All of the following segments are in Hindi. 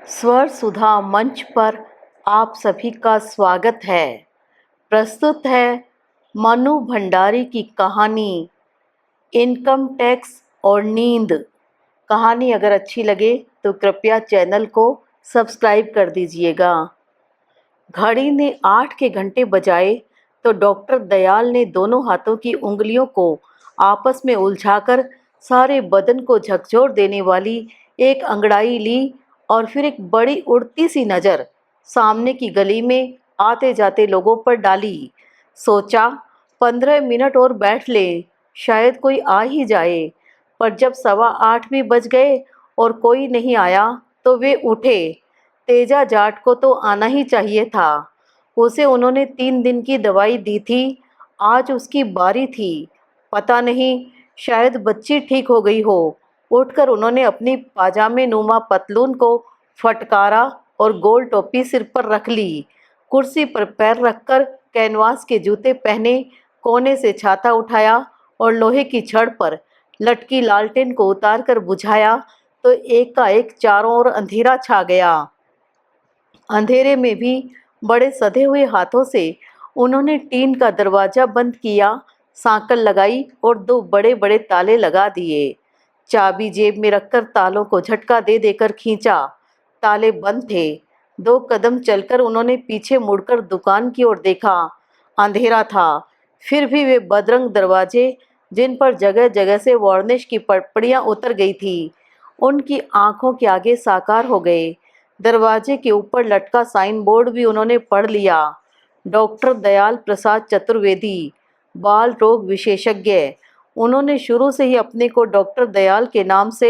स्वर सुधा मंच पर आप सभी का स्वागत है। प्रस्तुत है मनु भंडारी की कहानी इनकम टैक्स और नींद। कहानी अगर अच्छी लगे तो कृपया चैनल को सब्सक्राइब कर दीजिएगा। घड़ी ने 8 के घंटे बजाए तो डॉक्टर दयाल ने दोनों हाथों की उंगलियों को आपस में उलझाकर सारे बदन को झकझोर देने वाली एक अंगड़ाई ली और फिर एक बड़ी उड़ती सी नज़र सामने की गली में आते जाते लोगों पर डाली। सोचा 15 मिनट और बैठ ले, शायद कोई आ ही जाए। पर जब 7:15 भी बज गए और कोई नहीं आया तो वे उठे। तेजा जाट को तो आना ही चाहिए था। उसे उन्होंने 3 दिन की दवाई दी थी, आज उसकी बारी थी। पता नहीं, शायद बच्ची ठीक हो गई हो। उठकर उन्होंने अपनी पाजामे नुमा पतलून को फटकारा और गोल टोपी सिर पर रख ली। कुर्सी पर पैर रखकर कैनवास के जूते पहने, कोने से छाता उठाया और लोहे की छड़ पर लटकी लालटेन को उतारकर बुझाया तो एकाएक चारों ओर अंधेरा छा गया। अंधेरे में भी बड़े सधे हुए हाथों से उन्होंने टीन का दरवाज़ा बंद किया, सांकल लगाई और 2 बड़े-बड़े ताले लगा दिए। चाबी जेब में रखकर तालों को झटका दे देकर खींचा। ताले बंद थे। 2 कदम चलकर उन्होंने पीछे मुड़कर दुकान की ओर देखा। अंधेरा था, फिर भी वे बदरंग दरवाजे, जिन पर जगह-जगह से वार्निश की पटड़ियाँ उतर गई थी, उनकी आंखों के आगे साकार हो गए। दरवाजे के ऊपर लटका साइन बोर्ड भी उन्होंने पढ़ लिया। डॉक्टर दयाल प्रसाद चतुर्वेदी, बाल रोग विशेषज्ञ। उन्होंने शुरू से ही अपने को डॉक्टर दयाल के नाम से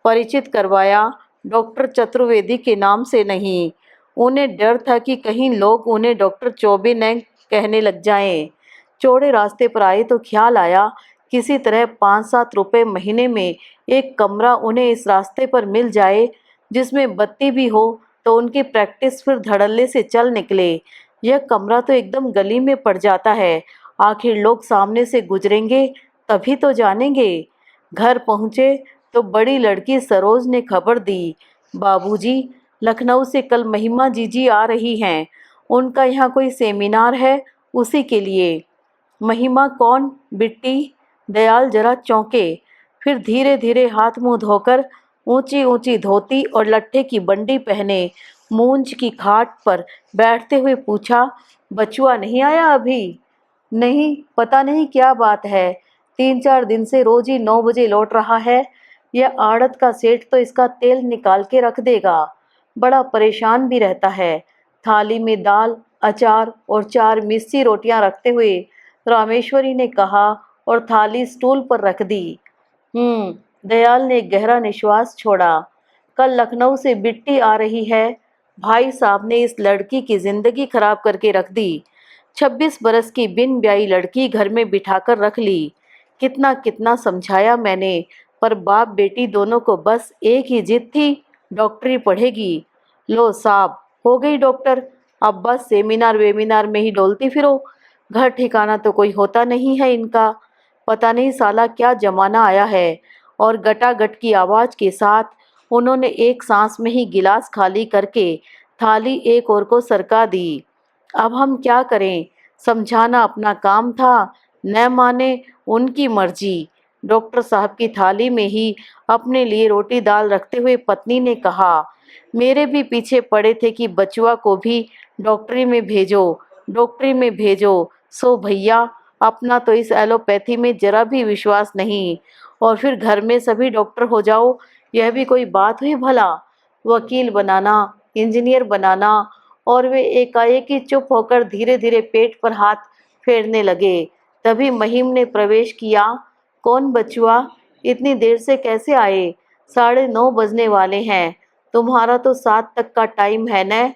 परिचित करवाया, डॉक्टर चतुर्वेदी के नाम से नहीं। उन्हें डर था कि कहीं लोग उन्हें डॉक्टर चौबे न कहने लग जाएं। चौड़े रास्ते पर आए तो ख्याल आया किसी तरह 5-7 रुपए महीने में एक कमरा उन्हें इस रास्ते पर मिल जाए, जिसमें बत्ती भी हो तो उनकी प्रैक्टिस फिर धड़ल्ले से चल निकले। यह कमरा तो एकदम गली में पड़ जाता है, आखिर लोग सामने से गुजरेंगे तभी तो जानेंगे। घर पहुँचे तो बड़ी लड़की सरोज ने खबर दी, बाबूजी, लखनऊ से कल महिमा जीजी आ रही हैं, उनका यहाँ कोई सेमिनार है, उसी के लिए। महिमा कौन बिट्टी? दयाल जरा चौंके, फिर धीरे धीरे हाथ मुंह धोकर ऊंची ऊंची धोती और लट्ठे की बंडी पहने मूंज की खाट पर बैठते हुए पूछा, बचुआ नहीं आया अभी? नहीं, पता नहीं क्या बात है, 3-4 दिन से रोज ही 9 बजे लौट रहा है। यह आड़त का सेठ तो इसका तेल निकाल के रख देगा, बड़ा परेशान भी रहता है। थाली में दाल, अचार और 4 मिस्सी रोटियां रखते हुए रामेश्वरी ने कहा और थाली स्टूल पर रख दी। दयाल ने गहरा निश्वास छोड़ा। कल लखनऊ से बिट्टी आ रही है। भाई साहब ने इस लड़की की जिंदगी खराब करके रख दी। 26 बरस की बिन ब्याही लड़की घर में बिठाकर रख ली। कितना कितना समझाया मैंने, पर बाप बेटी दोनों को बस एक ही जिद थी, डॉक्टरी पढ़ेगी। लो साहब, हो गई डॉक्टर, अब बस सेमिनार वेमिनार में ही डोलती फिरो। घर ठिकाना तो कोई होता नहीं है इनका। पता नहीं साला क्या जमाना आया है। और गटागट की आवाज़ के साथ उन्होंने एक सांस में ही गिलास खाली करके थाली एक और को सरका दी। अब हम क्या करें, समझाना अपना काम था, न माने उनकी मर्जी। डॉक्टर साहब की थाली में ही अपने लिए रोटी दाल रखते हुए पत्नी ने कहा, मेरे भी पीछे पड़े थे कि बचुआ को भी डॉक्टरी में भेजो, डॉक्टरी में भेजो। सो भैया, अपना तो इस एलोपैथी में जरा भी विश्वास नहीं, और फिर घर में सभी डॉक्टर हो जाओ, यह भी कोई बात हुई भला? वकील बनाना, इंजीनियर बनाना। और वे एकाएक ही चुप होकर धीरे धीरे पेट पर हाथ फेरने लगे। तभी महिम ने प्रवेश किया। कौन बचुआ, इतनी देर से कैसे आए? 9:30 बजने वाले हैं, तुम्हारा तो 7 तक का टाइम है न?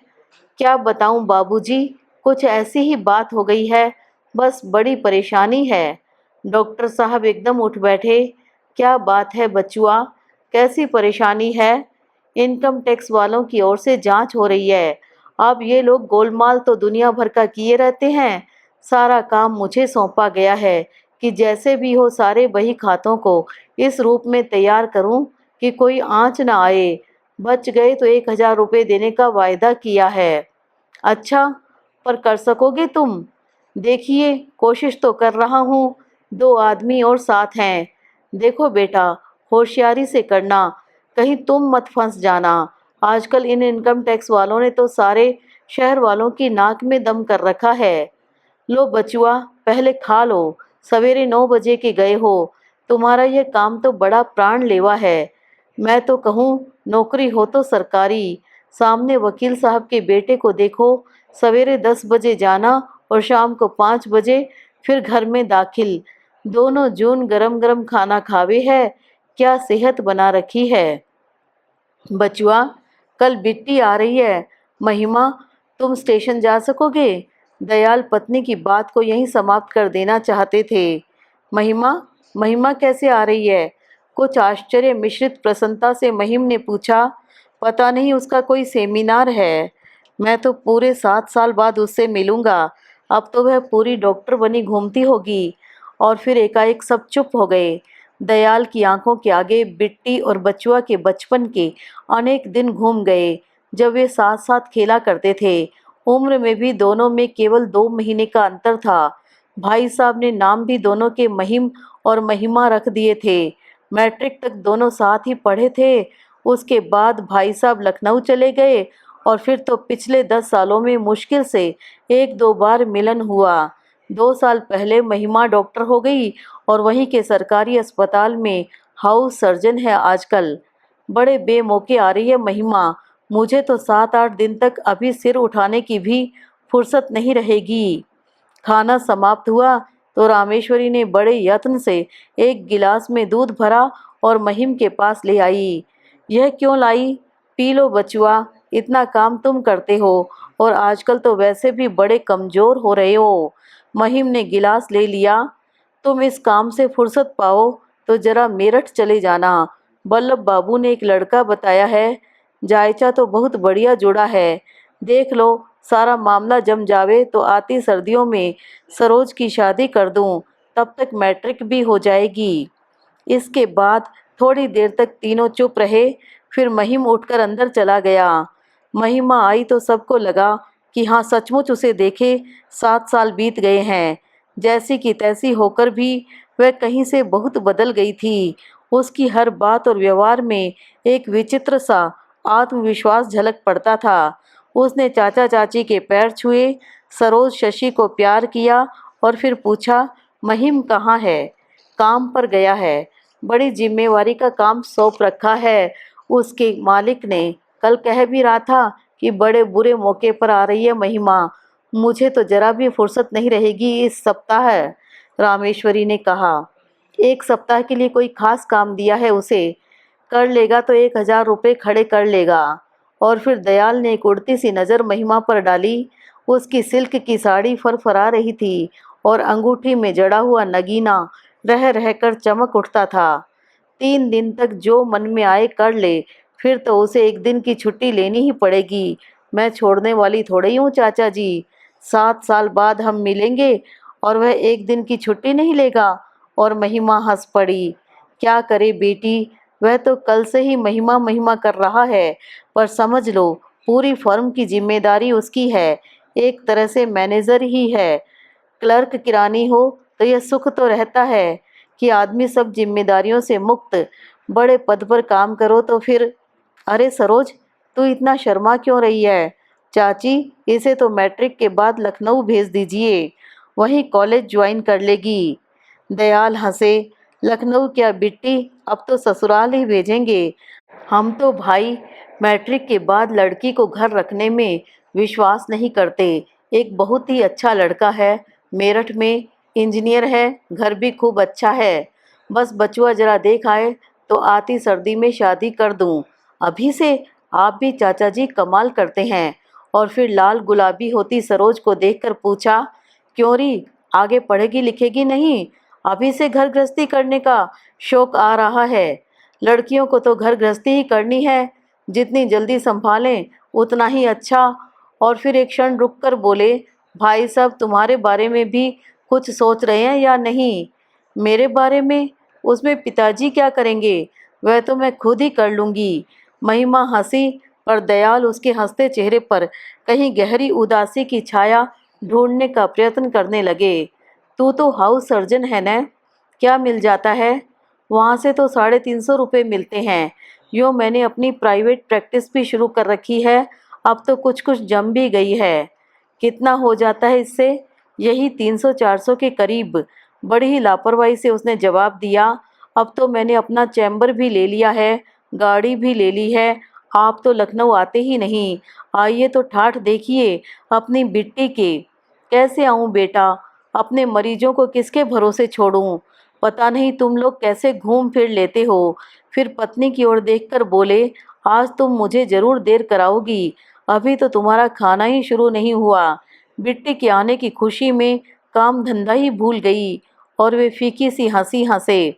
क्या बताऊं बाबूजी, कुछ ऐसी ही बात हो गई है, बस बड़ी परेशानी है। डॉक्टर साहब एकदम उठ बैठे। क्या बात है बचुआ, कैसी परेशानी है? इनकम टैक्स वालों की ओर से जांच हो रही है। अब ये लोग गोलमाल तो दुनिया भर का किए रहते हैं। सारा काम मुझे सौंपा गया है कि जैसे भी हो सारे बही खातों को इस रूप में तैयार करूं कि कोई आंच न आए। बच गए तो 1,000 रुपये देने का वायदा किया है। अच्छा, पर कर सकोगे तुम? देखिए, कोशिश तो कर रहा हूँ, 2 आदमी और साथ हैं। देखो बेटा, होशियारी से करना, कहीं तुम मत फंस जाना। आजकल इन इनकम टैक्स वालों ने तो सारे शहर वालों की नाक में दम कर रखा है। लो बचुआ, पहले खा लो, सवेरे 9 बजे के गए हो। तुम्हारा यह काम तो बड़ा प्राण लेवा है। मैं तो कहूँ नौकरी हो तो सरकारी। सामने वकील साहब के बेटे को देखो, सवेरे 10 बजे जाना और शाम को 5 बजे फिर घर में दाखिल। दोनों जून गरम गरम खाना खावे है, क्या सेहत बना रखी है। बचुआ, कल बिट्टी आ रही है। महिमा, तुम स्टेशन जा सकोगे? दयाल पत्नी की बात को यहीं समाप्त कर देना चाहते थे। महिमा, महिमा कैसे आ रही है? कुछ आश्चर्य मिश्रित प्रसन्नता से महिम ने पूछा। पता नहीं, उसका कोई सेमिनार है। मैं तो पूरे 7 साल बाद उससे मिलूंगा। अब तो वह पूरी डॉक्टर बनी घूमती होगी। और फिर एकाएक सब चुप हो गए। दयाल की आंखों के आगे बिट्टी और बचुआ के बचपन के अनेक दिन घूम गए, जब वे साथ साथ खेला करते थे। उम्र में भी दोनों में केवल 2 महीने का अंतर था। भाई साहब ने नाम भी दोनों के महिम और महिमा रख दिए थे। मैट्रिक तक दोनों साथ ही पढ़े थे। उसके बाद भाई साहब लखनऊ चले गए और फिर तो पिछले 10 सालों में मुश्किल से 1-2 बार मिलन हुआ। 2 साल पहले महिमा डॉक्टर हो गई और वहीं के सरकारी अस्पताल में हाउस सर्जन है आजकल। बड़े बेमौके आ रही है महिमा। मुझे तो 7-8 दिन तक अभी सिर उठाने की भी फुर्सत नहीं रहेगी। खाना समाप्त हुआ तो रामेश्वरी ने बड़े यत्न से एक गिलास में दूध भरा और महिम के पास ले आई। यह क्यों लाई? पी लो बचुआ, इतना काम तुम करते हो और आजकल तो वैसे भी बड़े कमजोर हो रहे हो। महिम ने गिलास ले लिया। तुम इस काम से फुर्सत पाओ तो जरा मेरठ चले जाना। बल्लभ बाबू ने एक लड़का बताया है। जायचा तो बहुत बढ़िया जुड़ा है। देख लो, सारा मामला जम जावे तो आती सर्दियों में सरोज की शादी कर दूं। तब तक मैट्रिक भी हो जाएगी। इसके बाद थोड़ी देर तक तीनों चुप रहे। फिर महिम उठकर अंदर चला गया। महिमा आई तो सबको लगा कि हाँ, सचमुच उसे देखे 7 साल बीत गए हैं। जैसी की तैसी होकर भी वह कहीं से बहुत बदल गई थी। उसकी हर बात और व्यवहार में एक विचित्र सा आत्मविश्वास झलक पड़ता था। उसने चाचा चाची के पैर छुए, सरोज शशि को प्यार किया और फिर पूछा, महिम कहाँ है? काम पर गया है। बड़ी जिम्मेवारी का काम सौंप रखा है उसके मालिक ने। कल कह भी रहा था कि बड़े बुरे मौके पर आ रही है महिमा। मुझे तो जरा भी फुर्सत नहीं रहेगी इस सप्ताह, रामेश्वरी ने कहा। 1 सप्ताह के लिए कोई खास काम दिया है उसे। कर लेगा तो 1,000 रुपये खड़े कर लेगा। और फिर दयाल ने एक उड़ती सी नज़र महिमा पर डाली। उसकी सिल्क की साड़ी फरफरा रही थी और अंगूठी में जड़ा हुआ नगीना रह रहकर चमक उठता था। 3 दिन तक जो मन में आए कर ले, फिर तो उसे एक दिन की छुट्टी लेनी ही पड़ेगी। मैं छोड़ने वाली थोड़ी हूँ चाचा जी। 7 साल बाद हम मिलेंगे और वह एक दिन की छुट्टी नहीं लेगा। और महिमा हंस पड़ी। क्या करे बेटी, वह तो कल से ही महिमा महिमा कर रहा है। पर समझ लो, पूरी फर्म की जिम्मेदारी उसकी है। एक तरह से मैनेजर ही है। क्लर्क किरानी हो तो यह सुख तो रहता है कि आदमी सब जिम्मेदारियों से मुक्त। बड़े पद पर काम करो तो फिर। अरे सरोज, तू इतना शर्मा क्यों रही है? चाची, इसे तो मैट्रिक के बाद लखनऊ भेज दीजिए, वहीं कॉलेज ज्वाइन कर लेगी। दयाल हंसे। लखनऊ क्या बिट्टी, अब तो ससुराल ही भेजेंगे। हम तो भाई मैट्रिक के बाद लड़की को घर रखने में विश्वास नहीं करते। एक बहुत ही अच्छा लड़का है, मेरठ में इंजीनियर है, घर भी खूब अच्छा है। बस बचुआ जरा देख आए तो आती सर्दी में शादी कर दूं। अभी से? आप भी चाचा जी कमाल करते हैं। और फिर लाल गुलाबी होती सरोज को देखकर पूछा, क्यों री, आगे पढ़ेगी लिखेगी नहीं? अभी से घर गृहस्थी करने का शौक आ रहा है? लड़कियों को तो घर गृहस्थी ही करनी है, जितनी जल्दी संभालें उतना ही अच्छा। और फिर एक क्षण रुककर बोले, भाई साहब तुम्हारे बारे में भी कुछ सोच रहे हैं या नहीं? मेरे बारे में? उसमें पिताजी क्या करेंगे? वह तो मैं खुद ही कर लूँगी। महिमा हंसी, पर दयाल उसके हंसते चेहरे पर कहीं गहरी उदासी की छाया ढूंढने का प्रयत्न करने लगे। तू तो हाउस सर्जन है न, क्या मिल जाता है? वहाँ से तो 350 रुपये मिलते हैं। यूँ मैंने अपनी प्राइवेट प्रैक्टिस भी शुरू कर रखी है, अब तो कुछ कुछ जम भी गई है। कितना हो जाता है इससे? यही 300-400 के करीब। बड़ी ही लापरवाही से उसने जवाब दिया। अब तो मैंने अपना चैम्बर भी ले लिया है, गाड़ी भी ले ली है। आप तो लखनऊ आते ही नहीं। आइए तो ठाठ देखिए अपनी बिट्टी के। कैसे आऊँ बेटा? अपने मरीजों को किसके भरोसे छोड़ूं? पता नहीं तुम लोग कैसे घूम फिर लेते हो। फिर पत्नी की ओर देखकर बोले, आज तुम मुझे जरूर देर कराओगी, अभी तो तुम्हारा खाना ही शुरू नहीं हुआ। बिट्टी के आने की खुशी में काम धंधा ही भूल गई और वे फीकी सी हंसी हंसे।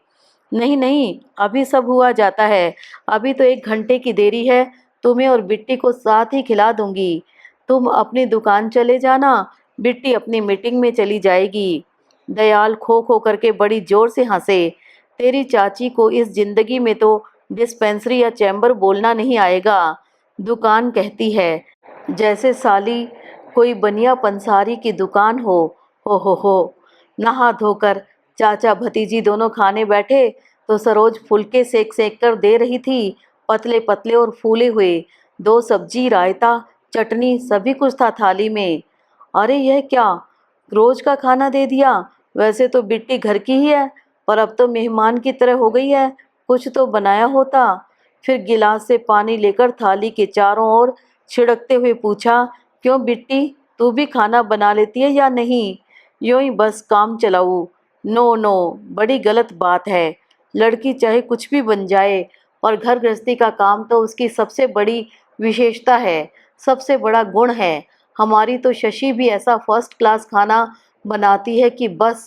नहीं नहीं, अभी सब हुआ जाता है, अभी तो 1 घंटे की देरी है, तुम्हें और बिट्टी को साथ ही खिला दूंगी। तुम अपनी दुकान चले जाना, बिट्टी अपनी मीटिंग में चली जाएगी। दयाल खो खो करके बड़ी जोर से हंसे। तेरी चाची को इस जिंदगी में तो डिस्पेंसरी या चैम्बर बोलना नहीं आएगा, दुकान कहती है। जैसे साली कोई बनिया पंसारी की दुकान हो। हो। नहा धोकर चाचा भतीजी दोनों खाने बैठे तो सरोज फुलके सेक सेक कर दे रही थी, पतले पतले और फूले हुए। 2 सब्जी, रायता, चटनी, सभी कुछ था थाली में। अरे यह क्या, रोज का खाना दे दिया? वैसे तो बिट्टी घर की ही है, पर अब तो मेहमान की तरह हो गई है, कुछ तो बनाया होता। फिर गिलास से पानी लेकर थाली के चारों ओर छिड़कते हुए पूछा, क्यों बिट्टी, तू भी खाना बना लेती है या नहीं? यूं ही बस काम चलाऊ? नो नो, बड़ी गलत बात है। लड़की चाहे कुछ भी बन जाए, और घर गृहस्थी का काम तो उसकी सबसे बड़ी विशेषता है, सबसे बड़ा गुण है। हमारी तो शशि भी ऐसा फर्स्ट क्लास खाना बनाती है कि बस,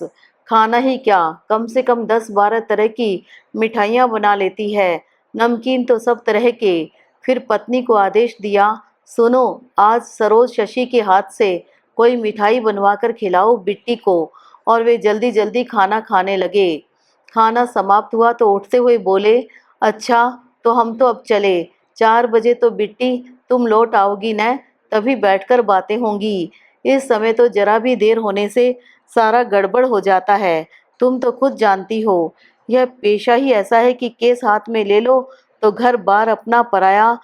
खाना ही क्या, कम से कम 10-12 तरह की मिठाइयाँ बना लेती है, नमकीन तो सब तरह के। फिर पत्नी को आदेश दिया, सुनो, आज सरोज शशि के हाथ से कोई मिठाई बनवा कर खिलाओ बिट्टी को। और वे जल्दी जल्दी खाना खाने लगे। खाना समाप्त हुआ तो उठते हुए बोले, अच्छा तो हम तो अब चले, 4 बजे तो बिट्टी तुम लौट आओगी न, तभी बैठकर बातें होंगी। इस समय तो जरा भी देर होने से सारा गड़बड़ हो जाता है, तुम तो खुद जानती हो। यह पेशा ही ऐसा है कि केस हाथ में ले लो तो घर बार अपना पराया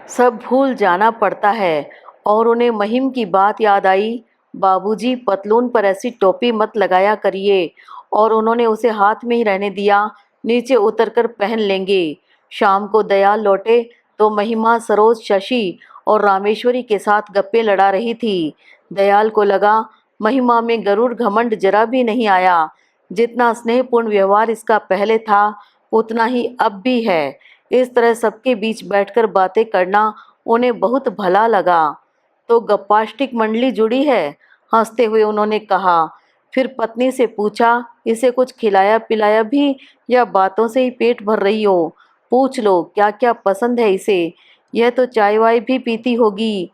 सब भूल जाना पड़ता है। और उन्हें महिम की बात याद आई। बाबूजी, पतलून पर ऐसी टोपी मत लगाया करिए। और उन्होंने उसे हाथ में ही रहने दिया, नीचे उतरकर पहन लेंगे। शाम को दयाल लौटे तो महिमा, सरोज, शशि और रामेश्वरी के साथ गप्पे लड़ा रही थी। दयाल को लगा महिमा में गरूर घमंड जरा भी नहीं आया। जितना स्नेहपूर्ण व्यवहार इसका पहले था, उतना ही अब भी है। इस तरह सबके बीच बैठकर बातें करना उन्हें बहुत भला लगा। तो गप्पाष्टिक मंडली जुड़ी है, हंसते हुए उन्होंने कहा। फिर पत्नी से पूछा, इसे कुछ खिलाया पिलाया भी या बातों से ही पेट भर रही हो? पूछ लो क्या क्या पसंद है इसे, यह तो चाय वाय भी पीती होगी।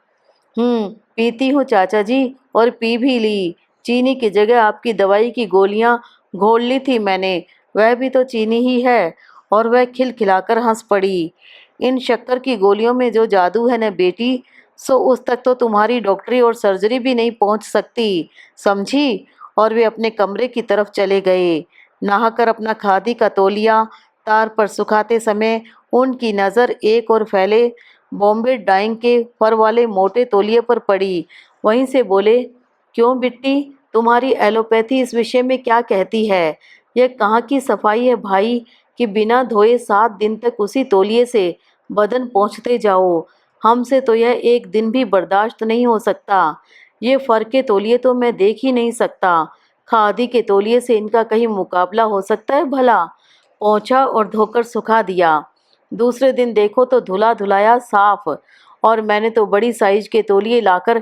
पीती हूँ चाचा जी, और पी भी ली। चीनी की जगह आपकी दवाई की गोलियां घोल ली थी मैंने, वह भी तो चीनी ही है। और वह खिलखिलाकर हंस पड़ी। इन शक्कर की गोलियों में जो जादू है न बेटी, सो उस तक तो तुम्हारी डॉक्टरी और सर्जरी भी नहीं पहुंच सकती, समझी? और वे अपने कमरे की तरफ चले गए। नहाकर अपना खादी का तौलिया तार पर सुखाते समय उनकी नज़र एक और फैले बॉम्बे डाइंग के फर वाले मोटे तौलिए पर पड़ी। वहीं से बोले, क्यों बिट्टी, तुम्हारी एलोपैथी इस विषय में क्या कहती है? यह कहाँ की सफाई है भाई, कि बिना धोए 7 दिन तक उसी तौलिए से बदन पोंछते जाओ। हमसे तो यह एक दिन भी बर्दाश्त नहीं हो सकता। ये फर के तौलिए तो मैं देख ही नहीं सकता, खादी के तौलिए से इनका कहीं मुकाबला हो सकता है भला? पोंछा और धोकर सुखा दिया, दूसरे दिन देखो तो धुला धुलाया साफ। और मैंने तो बड़ी साइज के तौलिए लाकर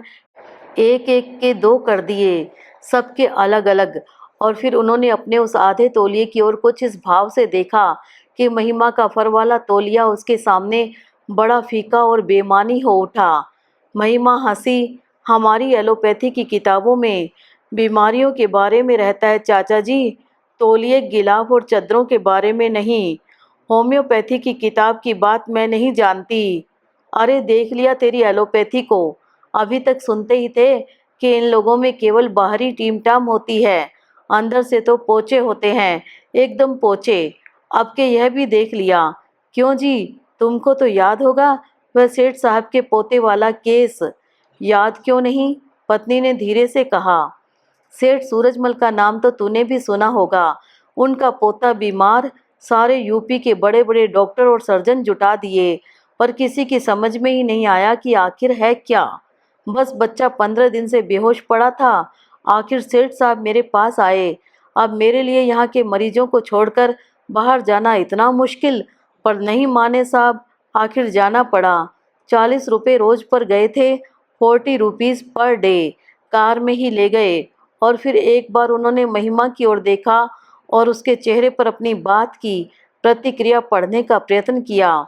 एक एक के 2 कर दिए, सबके अलग अलग। और फिर उन्होंने अपने उस आधे तौलिए की ओर कुछ इस भाव से देखा कि महिमा का फर वाला तौलिया उसके सामने बड़ा फीका और बेमानी हो उठा। महिमा हंसी, हमारी एलोपैथी की किताबों में बीमारियों के बारे में रहता है चाचा जी, तौलिए, गिलाफ और चादरों के बारे में नहीं। होम्योपैथी की किताब की बात मैं नहीं जानती। अरे देख लिया तेरी एलोपैथी को। अभी तक सुनते ही थे कि इन लोगों में केवल बाहरी टीमटाम होती है, अंदर से तो पोचे होते हैं, एकदम पोचे। अब के यह भी देख लिया। क्यों जी, तुमको तो याद होगा वह सेठ साहब के पोते वाला केस। याद क्यों नहीं, पत्नी ने धीरे से कहा। सेठ सूरजमल का नाम तो तूने भी सुना होगा। उनका पोता बीमार, सारे यूपी के बड़े बड़े डॉक्टर और सर्जन जुटा दिए, पर किसी की समझ में ही नहीं आया कि आखिर है क्या। बस बच्चा 15 दिन से बेहोश पड़ा था। आखिर सेठ साहब मेरे पास आए। अब मेरे लिए यहाँ के मरीजों को छोड़कर बाहर जाना इतना मुश्किल, पर नहीं माने साहब, आखिर जाना पड़ा। 40 रुपये रोज पर गए थे, 40 रुपीज़ पर डे। कार में ही ले गए। और फिर एक बार उन्होंने महिमा की ओर देखा और उसके चेहरे पर अपनी बात की प्रतिक्रिया पढ़ने का प्रयत्न किया।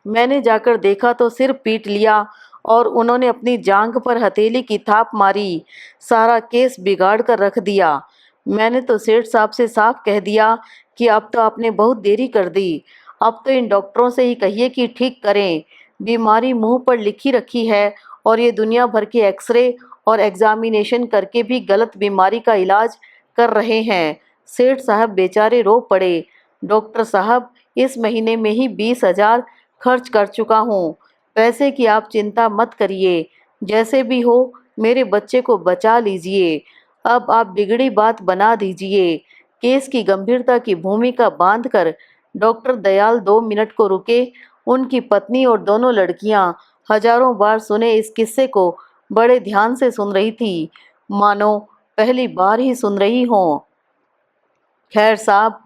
मैंने जाकर देखा तो सिर पीट लिया और उन्होंने अपनी जांघ पर हथेली की थाप मारी। सारा केस बिगाड़ कर रख दिया। मैंने तो सेठ साहब से साफ कह दिया कि अब तो आपने बहुत देरी कर दी। अब तो इन डॉक्टरों से ही कहिए कि ठीक करें। बीमारी मुंह पर लिखी रखी है और ये दुनिया भर के एक्सरे और एग्जामिनेशन करके भी गलत बीमारी का इलाज कर रहे हैं। सेठ साहब बेचारे रो पड़े। डॉक्टर साहब, इस महीने में ही 20,000 खर्च कर चुका हूँ। पैसे की आप चिंता मत करिए, जैसे भी हो मेरे बच्चे को बचा लीजिए। अब आप बिगड़ी बात बना दीजिए। केस की गंभीरता की भूमिका बांधकर डॉक्टर दयाल 2 मिनट को रुके। उनकी पत्नी और दोनों लड़कियां हजारों बार सुने इस किस्से को बड़े ध्यान से सुन रही थी, मानो पहली बार ही सुन रही हों। खैर साहब,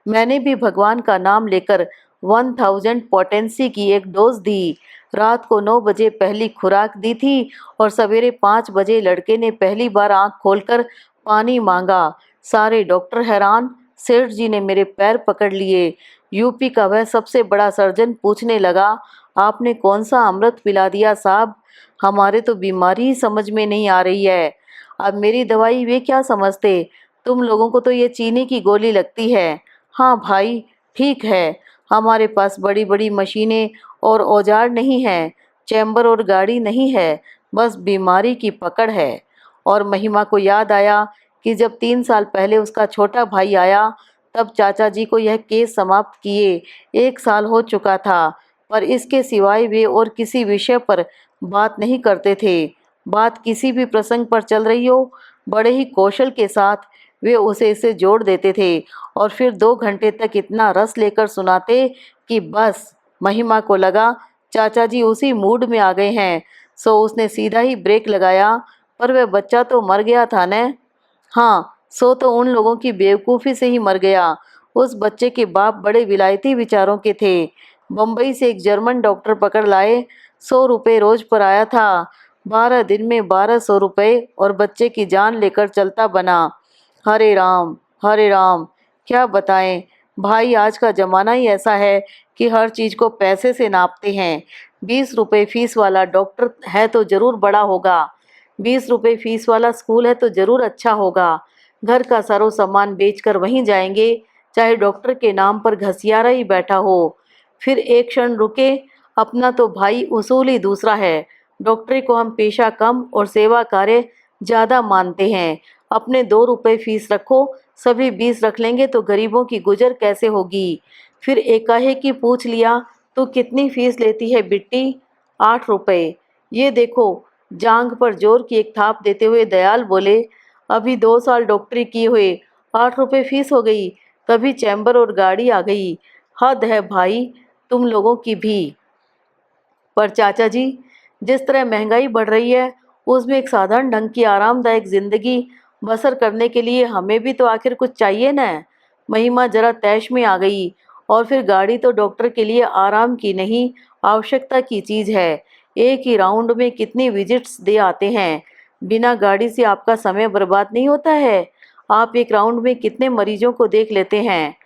मैंने भी भगवान का नाम लेकर 1000 पोटेंसी की एक डोज दी। रात को 9 बजे पहली खुराक दी थी और सवेरे 5 बजे लड़के ने पहली बार आंख खोलकर पानी मांगा। सारे डॉक्टर हैरान। सेठ जी ने मेरे पैर पकड़ लिए। यूपी का वह सबसे बड़ा सर्जन पूछने लगा, आपने कौन सा अमृत पिला दिया साहब? हमारे तो बीमारी ही समझ में नहीं आ रही है। अब मेरी दवाई वे क्या समझते? तुम लोगों को तो ये चीनी की गोली लगती है। हाँ भाई, ठीक है, हमारे पास बड़ी बड़ी मशीनें और औजार नहीं हैं, चैम्बर और गाड़ी नहीं है, बस बीमारी की पकड़ है। और महिमा को याद आया कि जब 3 साल पहले उसका छोटा भाई आया, तब चाचा जी को यह केस समाप्त किए 1 साल हो चुका था, पर इसके सिवाय वे और किसी विषय पर बात नहीं करते थे। बात किसी भी प्रसंग पर चल रही हो, बड़े ही कौशल के साथ वे उसे इससे जोड़ देते थे और फिर 2 घंटे तक इतना रस लेकर सुनाते कि बस महिमा को लगा चाचा जी उसी मूड में आ गए हैं, सो उसने सीधा ही ब्रेक लगाया। पर वह बच्चा तो मर गया था न। हाँ, सो तो उन लोगों की बेवकूफ़ी से ही मर गया। उस बच्चे के बाप बड़े विलायती विचारों के थे। बम्बई से एक जर्मन डॉक्टर पकड़ लाए। 100 रुपये रोज पर आया था। 12 दिन में 1200 रुपये और बच्चे की जान लेकर चलता बना। हरे राम, हरे राम, क्या बताएं भाई, आज का ज़माना ही ऐसा है कि हर चीज़ को पैसे से नापते हैं। 20 रुपये फीस वाला डॉक्टर है तो ज़रूर बड़ा होगा, 20 रुपये फीस वाला स्कूल है तो ज़रूर अच्छा होगा। घर का सारो सामान बेचकर वहीं जाएंगे, चाहे डॉक्टर के नाम पर घसियारा ही बैठा हो। फिर एक क्षण रुके, अपना तो भाई उसूल ही दूसरा है। डॉक्टरी को हम पेशा कम और सेवा कार्य ज़्यादा मानते हैं। अपने 2 रुपये फीस रखो, सभी 20 रख लेंगे तो गरीबों की गुजर कैसे होगी। फिर एकाएक ही पूछ लिया, तू कितनी फीस लेती है बिट्टी? 8 रुपये। ये देखो, जांघ पर जोर की एक थाप देते हुए दयाल बोले, अभी 2 साल डॉक्टरी किए हुए 8 रुपये फीस हो गई, कभी चैम्बर और गाड़ी आ गई। हद है भाई तुम लोगों की भी। पर चाचा जी, जिस तरह महंगाई बढ़ रही है, उसमें एक साधारण ढंग की आरामदायक ज़िंदगी बसर करने के लिए हमें भी तो आखिर कुछ चाहिए न। महिमा जरा तैश में आ गई। और फिर गाड़ी तो डॉक्टर के लिए आराम की नहीं, आवश्यकता की चीज़ है। एक ही राउंड में कितनी विजिट्स दे आते हैं। बिना गाड़ी से आपका समय बर्बाद नहीं होता है? आप एक राउंड में कितने मरीजों को देख लेते हैं?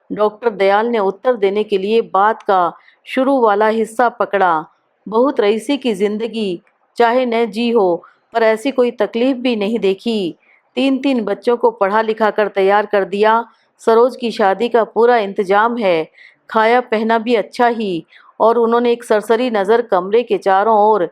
डॉक्टर दयाल ने उत्तर देने के लिए बात का शुरू वाला हिस्सा पकड़ा। बहुत रईसी की जिंदगी, चाहे न जी हो, पर ऐसी कोई तकलीफ भी नहीं देखी। 3 3 बच्चों को पढ़ा लिखा कर तैयार कर दिया। सरोज की शादी का पूरा इंतजाम है। खाया पहना भी अच्छा ही। और उन्होंने एक सरसरी नज़र कमरे के चारों ओर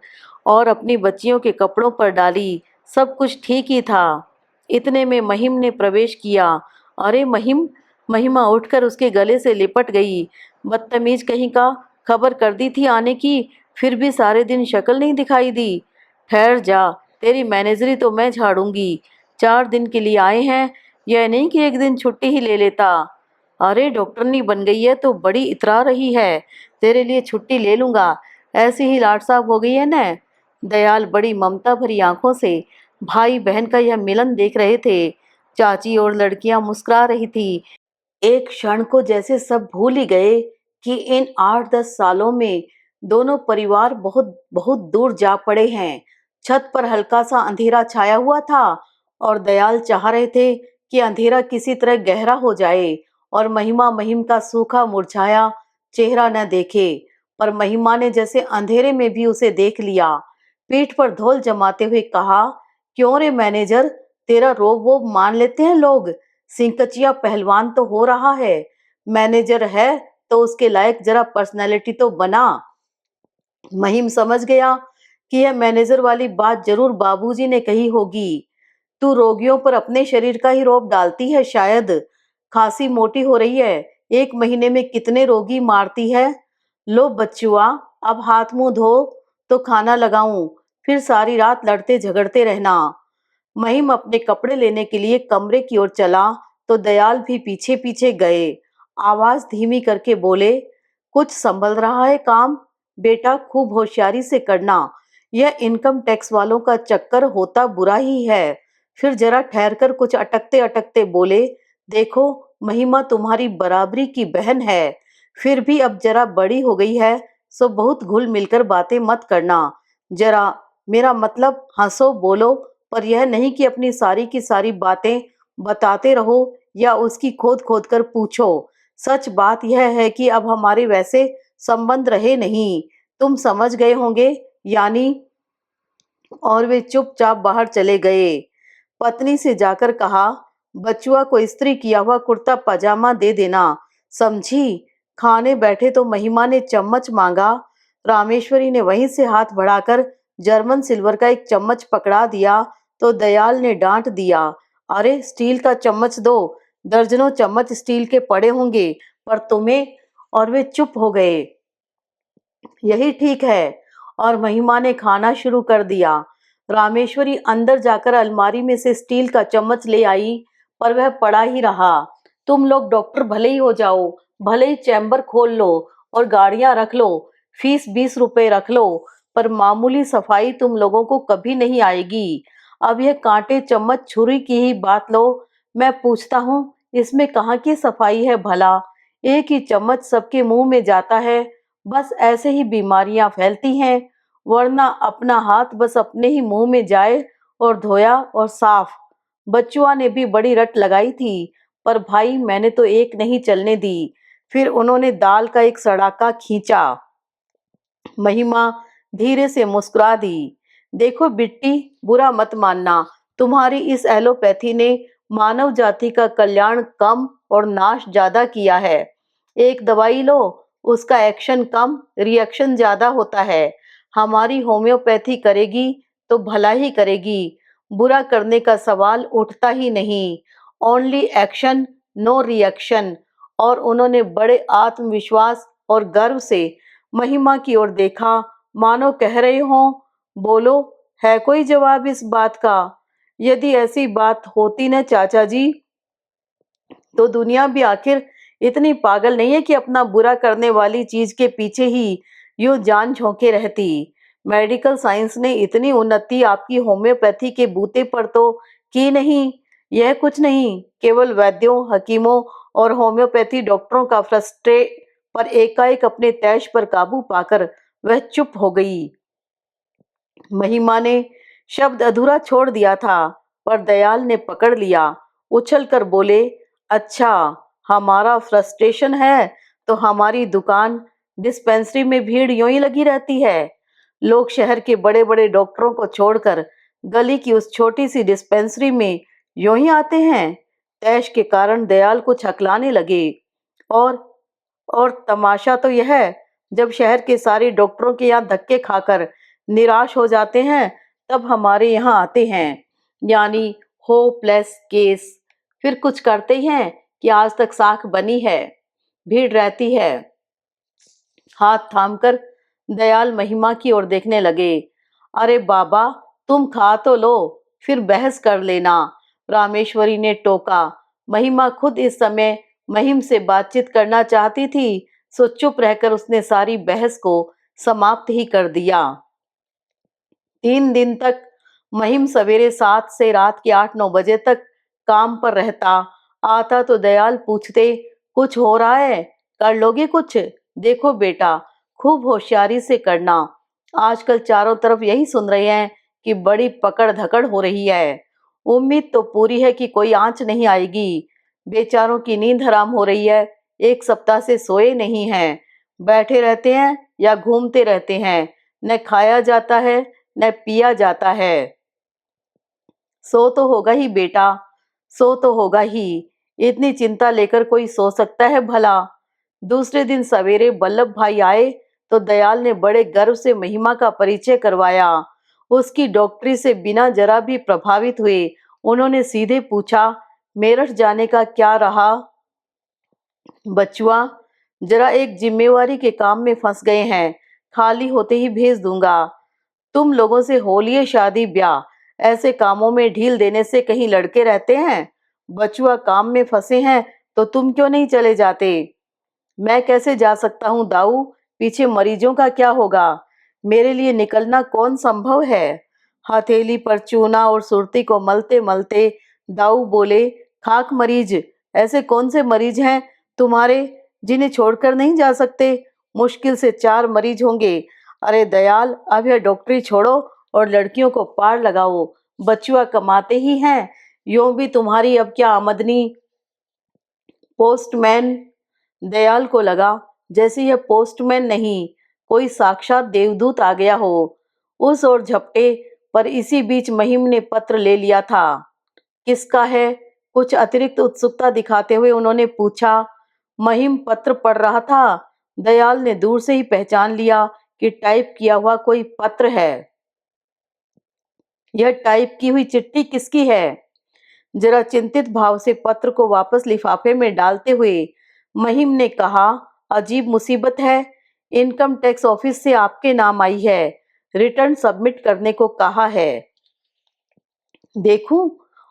और अपनी बच्चियों के कपड़ों पर डाली। सब कुछ ठीक ही था। इतने में महिम ने प्रवेश किया। अरे महिम! महिमा उठकर उसके गले से लिपट गई। बदतमीज कहीं का, खबर कर दी थी आने की, फिर भी सारे दिन शक्ल नहीं दिखाई दी। ठहर जा, तेरी मैनेजरी तो मैं झाड़ूंगी। 4 दिन के लिए आए हैं, यह नहीं कि एक दिन छुट्टी ही ले लेता। अरे डॉक्टरनी बन गई है तो बड़ी इतरा रही है, तेरे लिए छुट्टी ले लूंगा। ऐसी ही लाट साहब हो गई है न। दयाल बड़ी ममता भरी आंखों से भाई बहन का यह मिलन देख रहे थे। चाची और लड़कियां मुस्कुरा रही थी। एक क्षण को जैसे सब भूल ही गए कि इन 8-10 सालों में दोनों परिवार बहुत बहुत दूर जा पड़े हैं। छत पर हल्का सा अंधेरा छाया हुआ था और दयाल चाह रहे थे कि अंधेरा किसी तरह गहरा हो जाए और महिमा महिम का सूखा मुरझाया चेहरा न देखे। पर महिमा ने जैसे अंधेरे में भी उसे देख लिया। पीठ पर धौल जमाते हुए कहा, क्यों रे मैनेजर, तेरा रोब वोब मान लेते हैं लोग। सिंकचिया पहलवान तो हो रहा है, मैनेजर है तो उसके लायक जरा पर्सनालिटी तो बना। महिम समझ गया कि यह मैनेजर वाली बात जरूर बाबूजी ने कही होगी। तू रोगियों पर अपने शरीर का ही रौब डालती है शायद। खासी मोटी हो रही है, 1 महीने में कितने रोगी मारती है। लो बच्चुआ, अब हाथ मुंह धो तो खाना लगाऊं, फिर सारी रात लड़ते झगड़ते रहना। महिम अपने कपड़े लेने के लिए कमरे की ओर चला तो दयाल भी पीछे पीछे गए। आवाज धीमी करके बोले, कुछ संभल रहा है काम? बेटा खूब होशियारी से करना, यह इनकम टैक्स वालों का चक्कर होता बुरा ही है। फिर जरा ठहर कर कुछ अटकते अटकते बोले, देखो महिमा तुम्हारी बराबरी की बहन है, फिर भी अब जरा बड़ी हो गई है, सो बहुत घुल मिलकर बातें मत करना। जरा, मेरा मतलब हंसो बोलो, पर यह नहीं कि अपनी सारी की सारी बातें बताते रहो या उसकी खोद खोद कर पूछो। सच बात यह है कि अब हमारे वैसे संबंध रहे नहीं, तुम समझ गए होंगे यानी। और वे चुपचाप बाहर चले गए। पत्नी से जाकर कहा, बचुआ को इस्त्री किया हुआ कुर्ता पजामा दे देना, समझी। खाने बैठे तो महिमा ने चम्मच मांगा। रामेश्वरी ने वहीं से हाथ बढ़ाकर जर्मन सिल्वर का एक चम्मच पकड़ा दिया तो दयाल ने डांट दिया, अरे स्टील का चम्मच दो, दर्जनों चम्मच स्टील के पड़े होंगे पर तुम्हें। और वे चुप हो गए। यही ठीक है। और महिमा ने खाना शुरू कर दिया। रामेश्वरी अंदर जाकर अलमारी में से स्टील का चम्मच ले आई, पर वह पड़ा ही रहा। तुम लोग डॉक्टर भले ही हो जाओ, भले ही चैम्बर खोल लो और गाड़ियां रख लो, फीस 20 रुपए रख लो, पर मामूली सफाई तुम लोगों को कभी नहीं आएगी। अब यह कांटे चम्मच छुरी की ही बात लो, मैं पूछता हूँ इसमें कहाँ की सफाई है भला। एक ही चम्मच सबके मुंह में जाता है, बस ऐसे ही बीमारियां फैलती हैं। वरना अपना हाथ बस अपने ही मुंह में जाए और धोया और साफ। बच्चुआ ने भी बड़ी रट लगाई थी, पर भाई मैंने तो एक नहीं चलने दी। फिर उन्होंने दाल का एक सड़ाका खींचा। महिमा धीरे से मुस्कुरा दी, देखो बिट्टी, बुरा मत मानना, तुम्हारी इस एलोपैथी ने मानव जाति का कल्याण कम और नाश ज्यादा किया है। एक दवाई लो, उसका एक्शन कम, रिएक्शन ज्यादा होता है। हमारी होम्योपैथी करेगी तो भला ही करेगी, बुरा करने का सवाल उठता ही नहीं। Only action, no reaction. और उन्होंने बड़े आत्मविश्वास और गर्व से महिमा की ओर देखा, मानो कह रहे हों, बोलो, है कोई जवाब इस बात का? यदि ऐसी बात होती न चाचा जी, तो दुनिया भी आखिर इतनी पागल नहीं है कि अपना बुरा करने वाली चीज के पीछे ही यूं जान झोंके रहती। मेडिकल साइंस ने इतनी उन्नति आपकी होम्योपैथी के बूते पर तो की नहीं। यह कुछ नहीं, केवल वैद्यों, हकीमों और होम्योपैथी डॉक्टरों का फ्रस्ट्रे। पर एकाएक अपने तैश पर काबू पाकर वह चुप हो गई। महिमा ने शब्द अधूरा छोड़ दिया था, पर दयाल ने पकड़ लिया। उछलकर बोले, अच्छा, हमारा फ्रस्ट्रेशन है तो हमारी दुकान डिस्पेंसरी में भीड़ यूं ही लगी रहती है। लोग शहर के बड़े बड़े डॉक्टरों को छोड़कर गली की उस छोटी सी डिस्पेंसरी में यूं ही आते हैं। तैश के कारण दयाल कुछ हकलाने लगे। और और तमाशा तो यह है, जब शहर के सारे डॉक्टरों के यहाँ धक्के खाकर निराश हो जाते हैं, तब हमारे यहाँ आते हैं, यानी होपलेस केस। फिर कुछ करते ही हैं कि आज तक साख बनी है, भीड़ रहती है। हाथ थामकर दयाल महिमा की ओर देखने लगे। अरे बाबा, तुम खा तो लो, फिर बहस कर लेना, रामेश्वरी ने टोका। महिमा खुद इस समय महिम से बातचीत करना चाहती थी, सो चुप रहकर उसने सारी बहस को समाप्त ही कर दिया। 3 दिन तक महिम सवेरे 7 से रात के 8-9 बजे तक काम पर रहता। आता तो दयाल पूछते, कुछ हो रहा है, कर लोगे कुछ? देखो बेटा, खूब होशियारी से करना, आजकल चारों तरफ यही सुन रहे हैं कि बड़ी पकड़ धकड़ हो रही है। उम्मीद तो पूरी है कि कोई आंच नहीं आएगी। बेचारों की नींद हराम हो रही है, 1 सप्ताह से सोए नहीं हैं, बैठे रहते हैं या घूमते रहते हैं, न खाया जाता है न पिया जाता है। सो तो होगा ही बेटा, सो तो होगा ही, इतनी चिंता लेकर कोई सो सकता है भला? दूसरे दिन सवेरे बल्लभ भाई आए तो दयाल ने बड़े गर्व से महिमा का परिचय करवाया। उसकी डॉक्टरी से बिना जरा भी प्रभावित हुए उन्होंने सीधे पूछा, मेरठ जाने का क्या रहा? बचुआ, जरा एक जिम्मेवारी के काम में फंस गए हैं, खाली होते ही भेज दूंगा। तुम लोगों से हो लिए शादी ब्याह, ऐसे कामों में ढील देने से कहीं लड़के रहते हैं? बचुआ काम में फंसे हैं तो तुम क्यों नहीं चले जाते? मैं कैसे जा सकता हूँ दाऊ, पीछे मरीजों का क्या होगा? मेरे लिए निकलना कौन संभव है? हथेली पर चूना और सुरती को मलते मलते दाऊ बोले, खाक मरीज, ऐसे कौन से मरीज हैं तुम्हारे जिन्हें छोड़कर नहीं जा सकते? मुश्किल से 4 मरीज होंगे। अरे दयाल, अब यह डॉक्टरी छोड़ो और लड़कियों को पार लगाओ, बचुआ कमाते ही हैं, यूं भी तुम्हारी अब क्या आमदनी। पोस्टमैन, दयाल को लगा जैसे यह पोस्टमैन नहीं, कोई साक्षात देवदूत आ गया हो। उस ओर झपटे, पर इसी बीच महिम ने पत्र ले लिया था। किसका है? कुछ अतिरिक्त उत्सुकता दिखाते हुए उन्होंने पूछा। महिम पत्र पढ़ रहा था। दयाल ने दूर से ही पहचान लिया कि टाइप किया हुआ कोई पत्र है। यह टाइप की हुई चिट्ठी किसकी है? जरा चिंतित भाव से पत्र को वापस लिफाफे में डालते हुए महिम ने कहा, अजीब मुसीबत है, इनकम टैक्स ऑफिस से आपके नाम आई है, रिटर्न सबमिट करने को कहा है। देखूं?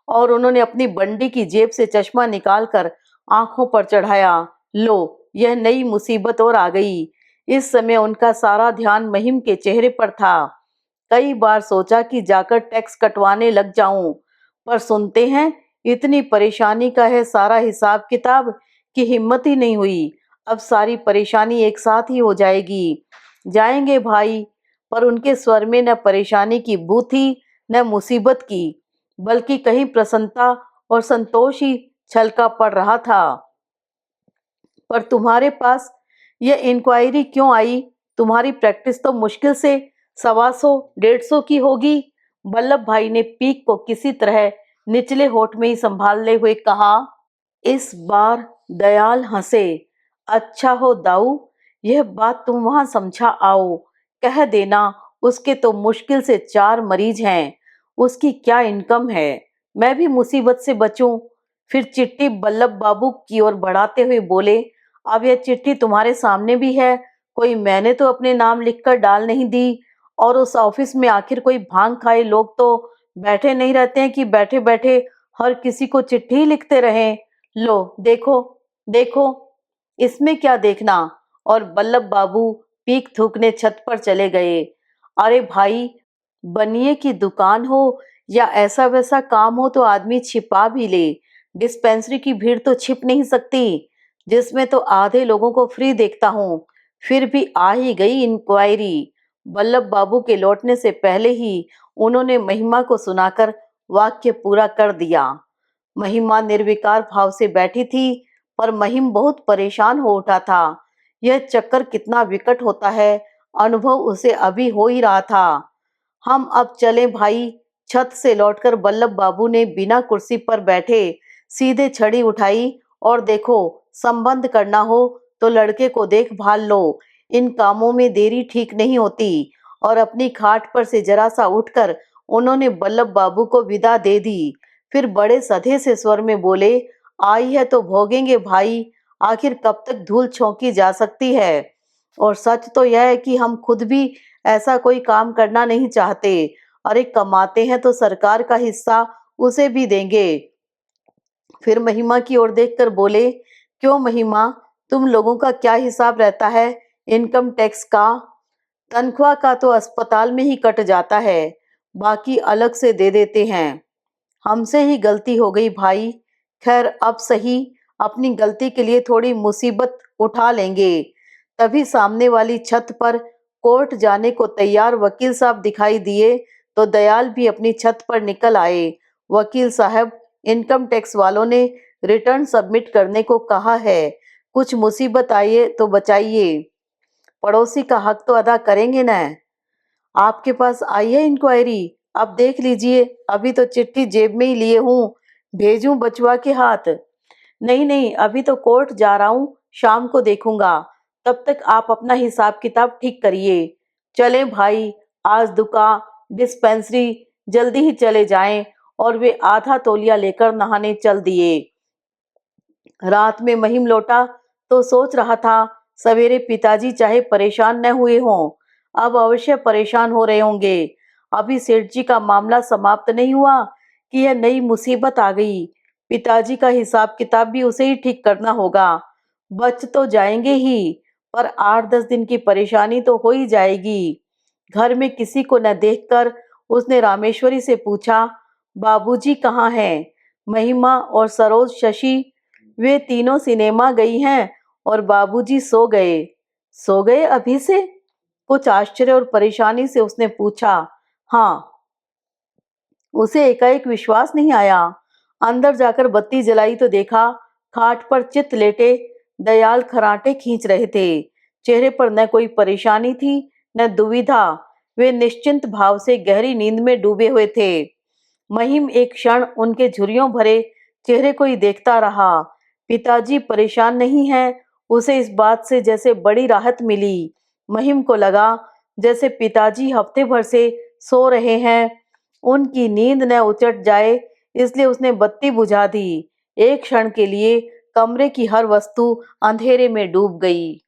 और उन्होंने अपनी बंडी की जेब से चश्मा निकालकर आंखों पर चढ़ाया। लो, यह नई मुसीबत और आ गई। इस समय उनका सारा ध्यान महिम के चेहरे पर था। कई बार सोचा कि जाकर टैक्स कटवाने लग जाऊं, पर सुनते हैं इतनी परेशानी का है सारा हिसाब किताब कि हिम्मत ही नहीं हुई। अब सारी परेशानी एक साथ ही हो जाएगी। जाएंगे भाई, पर उनके स्वर में न परेशानी की बू थी न मुसीबत की, बल्कि कहीं प्रसन्नता और संतोष ही छलका पड़ रहा था। पर तुम्हारे पास यह इंक्वायरी क्यों आई? तुम्हारी प्रैक्टिस तो मुश्किल से 125-150 की होगी। बल्लभ भाई ने पीक को किसी तरह निचले होठ में ही संभालते हुए कहा। इस बार दयाल हंसे। अच्छा हो दाऊ, यह बात तुम वहां समझा आओ, कह देना उसके तो मुश्किल से 4 मरीज हैं, उसकी क्या इनकम है, मैं भी मुसीबत से बचूं। फिर चिट्ठी बल्लभ बाबू की ओर बढ़ाते हुए बोले, अब यह चिट्ठी तुम्हारे सामने भी है, कोई मैंने तो अपने नाम लिखकर डाल नहीं दी। और उस ऑफिस में आखिर कोई भांग खाए लोग तो बैठे नहीं रहते हैं कि बैठे बैठे हर किसी को चिट्ठी लिखते रहें। लो देखो, देखो, इसमें क्या देखना? और बल्लभ बाबू पीक थूकने छत पर चले गए। अरे भाई, बनिए की दुकान हो या ऐसा वैसा काम हो तो आदमी छिपा भी ले, डिस्पेंसरी की भीड़ तो छिप नहीं सकती, जिसमें तो आधे लोगों को फ्री देखता हूँ। फिर भी आ ही गई इंक्वायरी। बल्लभ बाबू के लौटने से पहले ही उन्होंने महिमा को सुनाकर वाक्य पूरा कर दिया। महिमा निर्विकार भाव से बैठी थी, पर महिम बहुत परेशान हो उठा था। यह चक्कर कितना विकट होता है, अनुभव उसे अभी हो ही रहा था। हम अब चलें भाई। छत से लौटकर बल्लभ बाबू ने बिना कुर्सी पर बैठे सीधे छड़ी उठाई और देखो, संबंध करना हो तो लड़के को देखभाल लो, इन कामों में देरी ठीक नहीं होती। और अपनी खाट पर से जरा सा उठकर उन्होंने बल्लभ बाबू को विदा दे दी। फिर बड़े सधे से स्वर में बोले, आई है तो भोगेंगे भाई, आखिर कब तक धूल झोंकी जा सकती है। और सच तो यह है कि हम खुद भी ऐसा कोई काम करना नहीं चाहते। अरे कमाते हैं तो सरकार का हिस्सा उसे भी देंगे। फिर महिमा की ओर देखकर बोले, क्यों महिमा, तुम लोगों का क्या हिसाब रहता है इनकम टैक्स का? तनख्वाह का तो अस्पताल में ही कट जाता है, बाकी अलग से दे देते हैं। हमसे ही गलती हो गई भाई, खैर अब सही, अपनी गलती के लिए थोड़ी मुसीबत उठा लेंगे। तभी सामने वाली छत पर कोर्ट जाने को तैयार वकील साहब दिखाई दिए तो दयाल भी अपनी छत पर निकल आए। वकील साहब, इनकम टैक्स वालों ने रिटर्न सबमिट करने को कहा है, कुछ मुसीबत आई तो बचाइए, पड़ोसी का हक तो अदा करेंगे न। आपके पास आई है इंक्वायरी? अब देख लीजिए, अभी तो चिट्ठी जेब में ही लिए हूँ, भेजूं बचवा के हाथ? नहीं नहीं, अभी तो कोर्ट जा रहा हूँ, शाम को देखूंगा, तब तक आप अपना हिसाब किताब ठीक करिए। चलें भाई, आज दुकान डिस्पेंसरी जल्दी ही चले जाएं। और वे आधा तौलिया लेकर नहाने चल दिए। रात में महिम लौटा तो सोच रहा था, सवेरे पिताजी चाहे परेशान न हुए हों, अब अवश्य परेशान हो रहे होंगे। अभी सेठ जी का मामला समाप्त नहीं हुआ कि यह नई मुसीबत आ गई। पिताजी का हिसाब किताब भी उसे ही ठीक करना होगा। बच तो जाएंगे ही, पर 8-10 दिन की परेशानी तो हो ही जाएगी। घर में किसी को न देखकर उसने रामेश्वरी से पूछा, बाबूजी कहाँ हैं? महिमा और सरोज शशि, वे तीनों सिनेमा गई हैं और बाबूजी सो गए। सो गए अभी से? कुछ आश्चर्य और परेशानी से उसने पूछा। हाँ। उसे एकाएक विश्वास नहीं आया। अंदर जाकर बत्ती जलाई तो देखा खाट पर चित लेटे दयाल खराटे खींच रहे थे। चेहरे पर न कोई परेशानी थी न दुविधा, वे निश्चिंत भाव से गहरी नींद में डूबे हुए थे। महिम एक क्षण उनके झुर्रियों भरे चेहरे को ही देखता रहा। पिताजी परेशान नहीं हैं, उसे इस बात से जैसे बड़ी राहत मिली। महिम को लगा जैसे पिताजी हफ्ते भर से सो रहे हैं, उनकी नींद न उचट जाए, इसलिए उसने बत्ती बुझा दी। एक क्षण के लिए कमरे की हर वस्तु अंधेरे में डूब गई।